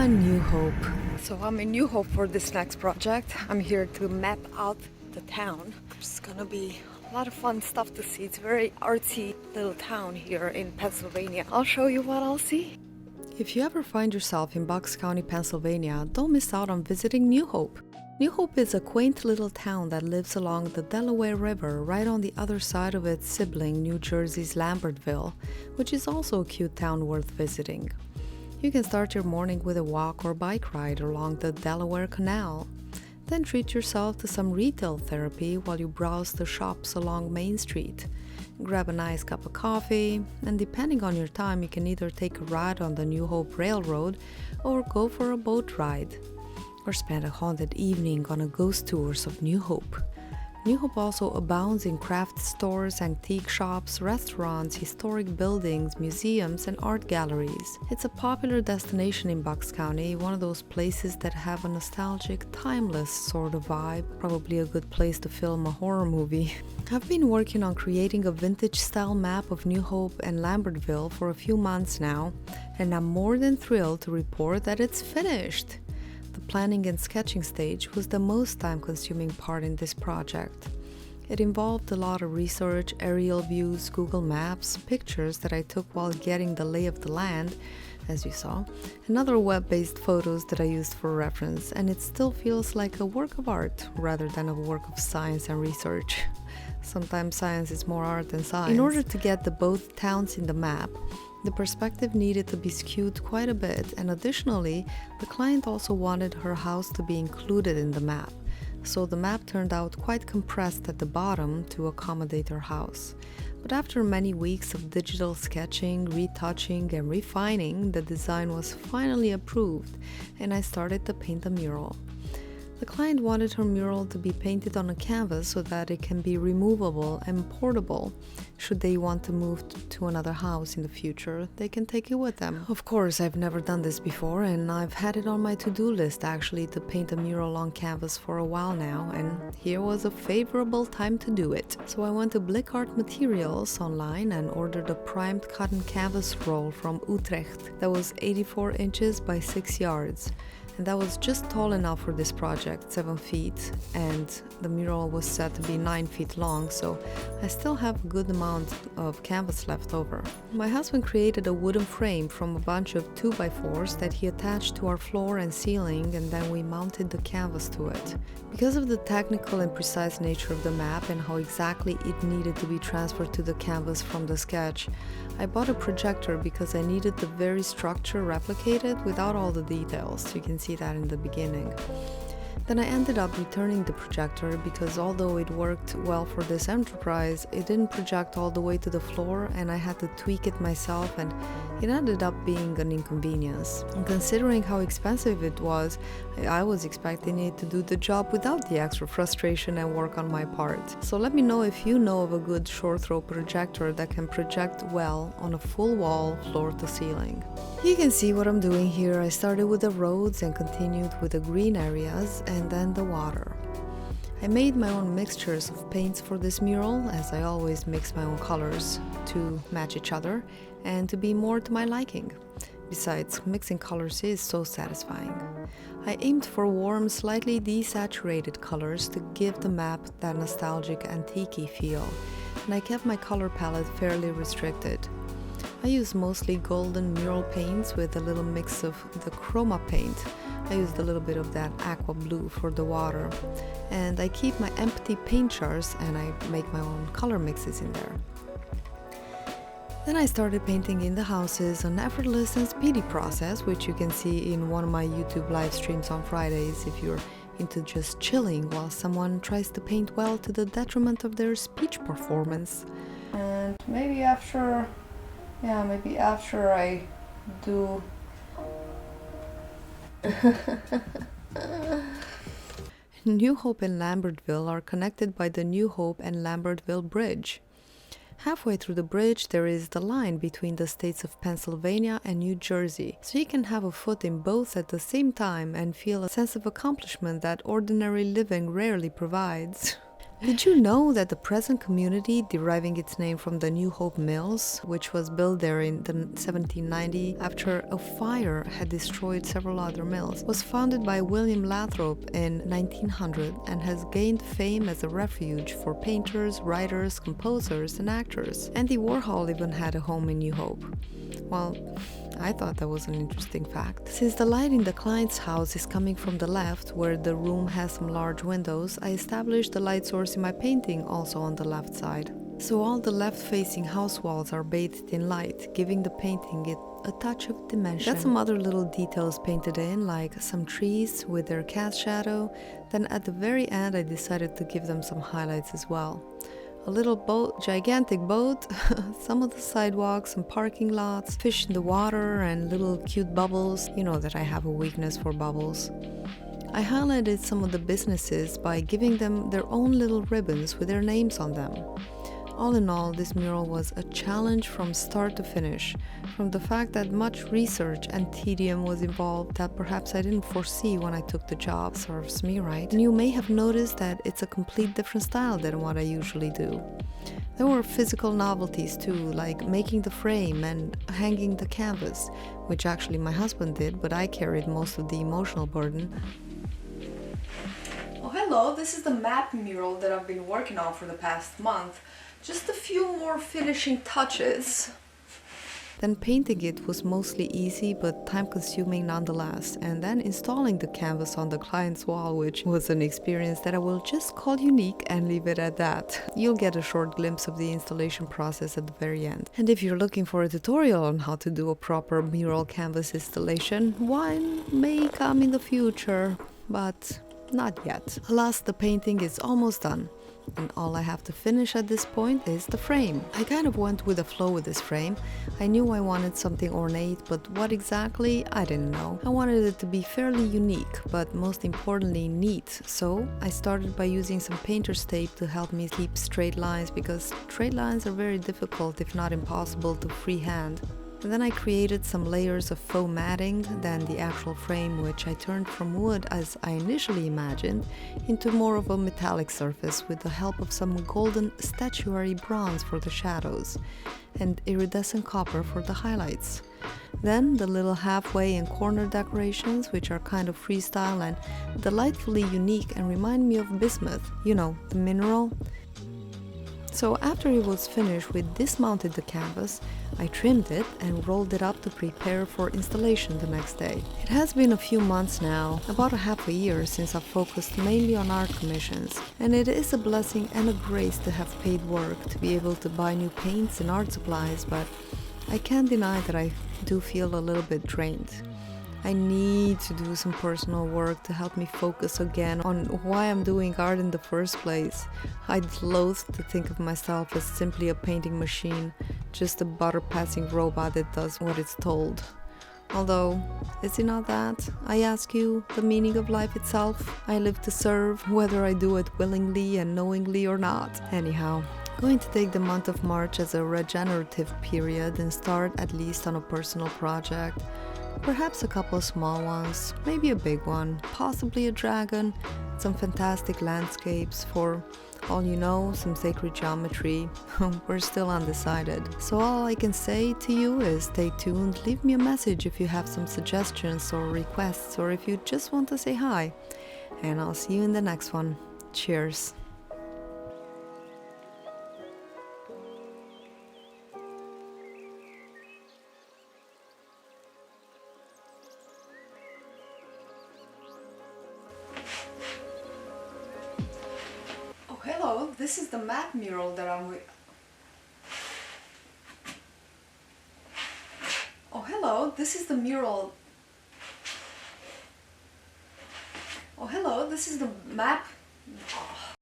and New Hope. So I'm in New Hope for this next project. I'm here to map out the town. It's gonna be a lot of fun stuff to see. It's a very artsy little town here in Pennsylvania. I'll show you what I'll see. If you ever find yourself in Bucks County, Pennsylvania, don't miss out on visiting New Hope. New Hope is a quaint little town that lives along the Delaware River right on the other side of its sibling, New Jersey's Lambertville, which is also a cute town worth visiting. You can start your morning with a walk or bike ride along the Delaware Canal. Then treat yourself to some retail therapy while you browse the shops along Main Street. Grab a nice cup of coffee, and depending on your time, you can either take a ride on the New Hope Railroad or go for a boat ride, or spend a haunted evening on a ghost tours of New Hope. New Hope also abounds in craft stores, antique shops, restaurants, historic buildings, museums, and art galleries. It's a popular destination in Bucks County, one of those places that have a nostalgic, timeless sort of vibe. Probably a good place to film a horror movie. I've been working on creating a vintage-style map of New Hope and Lambertville for a few months now, and I'm more than thrilled to report that it's finished. The planning and sketching stage was the most time-consuming part in this project. It involved a lot of research, aerial views, Google Maps, pictures that I took while getting the lay of the land, as you saw, and other web-based photos that I used for reference, and it still feels like a work of art rather than a work of science and research. Sometimes science is more art than science. In order to get the both towns in the map, the perspective needed to be skewed quite a bit, and additionally, the client also wanted her house to be included in the map, so the map turned out quite compressed at the bottom to accommodate her house. But after many weeks of digital sketching, retouching, and refining, the design was finally approved, and I started to paint a mural. The client wanted her mural to be painted on a canvas so that it can be removable and portable. Should they want to move to another house in the future, they can take it with them. Of course, I've never done this before, and I've had it on my to-do list actually to paint a mural on canvas for a while now, and here was a favorable time to do it. So I went to Blick Art Materials online and ordered a primed cotton canvas roll from Utrecht that was 84 inches by 6 yards. And that was just tall enough for this project, 7 feet, and the mural was set to be 9 feet long, so I still have a good amount of canvas left over. My husband created a wooden frame from a bunch of 2x4s that he attached to our floor and ceiling, and then we mounted the canvas to it. Because of the technical and precise nature of the map and how exactly it needed to be transferred to the canvas from the sketch, I bought a projector because I needed the very structure replicated without all the details. You can see that in the beginning. Then I ended up returning the projector because although it worked well for this enterprise, it didn't project all the way to the floor and I had to tweak it myself, and it ended up being an inconvenience. And considering how expensive it was, I was expecting it to do the job without the extra frustration and work on my part. So let me know if you know of a good short throw projector that can project well on a full wall, floor to ceiling. You can see what I'm doing here. I started with the roads and continued with the green areas and then the water. I made my own mixtures of paints for this mural, as I always mix my own colors to match each other and to be more to my liking. Besides, mixing colors is so satisfying. I aimed for warm, slightly desaturated colors to give the map that nostalgic antique feel, and I kept my color palette fairly restricted. I use mostly golden mural paints with a little mix of the chroma paint. I used a little bit of that aqua blue for the water, and I keep my empty paint jars and I make my own color mixes in there. Then I started painting in the houses, an effortless and speedy process, which you can see in one of my YouTube live streams on Fridays if you're into just chilling while someone tries to paint well to the detriment of their speech performance. And maybe after I do New Hope and Lambertville are connected by the New Hope and Lambertville Bridge. Halfway through the bridge, there is the line between the states of Pennsylvania and New Jersey, so you can have a foot in both at the same time and feel a sense of accomplishment that ordinary living rarely provides. Did you know that the present community, deriving its name from the New Hope Mills, which was built there in 1790 after a fire had destroyed several other mills, was founded by William Lathrop in 1900 and has gained fame as a refuge for painters, writers, composers, and actors. Andy Warhol even had a home in New Hope. Well, I thought that was an interesting fact. Since the light in the client's house is coming from the left, where the room has some large windows, I established the light source in my painting also on the left side. So all the left-facing house walls are bathed in light, giving the painting it a touch of dimension. Got some other little details painted in, like some trees with their cast shadow. Then at the very end I decided to give them some highlights as well. A little boat, gigantic boat, some of the sidewalks and parking lots, fish in the water and little cute bubbles. You know that I have a weakness for bubbles. I highlighted some of the businesses by giving them their own little ribbons with their names on them. All in all, this mural was a challenge from start to finish, from the fact that much research and tedium was involved that perhaps I didn't foresee when I took the job. Serves me right. And you may have noticed that it's a complete different style than what I usually do. There were physical novelties too, like making the frame and hanging the canvas, which actually my husband did, but I carried most of the emotional burden. Oh, hello, this is the map mural that I've been working on for the past month. Just a few more finishing touches. Then painting it was mostly easy but time-consuming nonetheless, and then installing the canvas on the client's wall, which was an experience that I will just call unique and leave it at that. You'll get a short glimpse of the installation process at the very end. And if you're looking for a tutorial on how to do a proper mural canvas installation, one may come in the future, but not yet. Alas, the painting is almost done. And all I have to finish at this point is the frame. I kind of went with the flow with this frame. I knew I wanted something ornate, but what exactly, I didn't know. I wanted it to be fairly unique, but most importantly neat. So I started by using some painter's tape to help me keep straight lines, because straight lines are very difficult, if not impossible, to freehand. And then I created some layers of faux matting, then the actual frame, which I turned from wood as I initially imagined into more of a metallic surface with the help of some golden statuary bronze for the shadows and iridescent copper for the highlights. Then the little halfway and corner decorations, which are kind of freestyle and delightfully unique and remind me of bismuth, you know, the mineral. So after it was finished, we dismounted the canvas, I trimmed it and rolled it up to prepare for installation the next day. It has been a few months now, about a half a year, since I've focused mainly on art commissions, and it is a blessing and a grace to have paid work, to be able to buy new paints and art supplies, but I can't deny that I do feel a little bit drained. I need to do some personal work to help me focus again on why I'm doing art in the first place. I'd loathe to think of myself as simply a painting machine, just a butter-passing robot that does what it's told. Although, is it not that? I ask you, the meaning of life itself? I live to serve, whether I do it willingly and knowingly or not. Anyhow, going to take the month of March as a regenerative period and start at least on a personal project. Perhaps a couple of small ones, maybe a big one, possibly a dragon, some fantastic landscapes, for all you know, some sacred geometry. We're still undecided. So all I can say to you is stay tuned, leave me a message if you have some suggestions or requests, or if you just want to say hi. And I'll see you in the next one. Cheers. Hello, this is the map mural that I'm with. Oh, hello, this is the mural. Oh, hello, this is the map. Oh.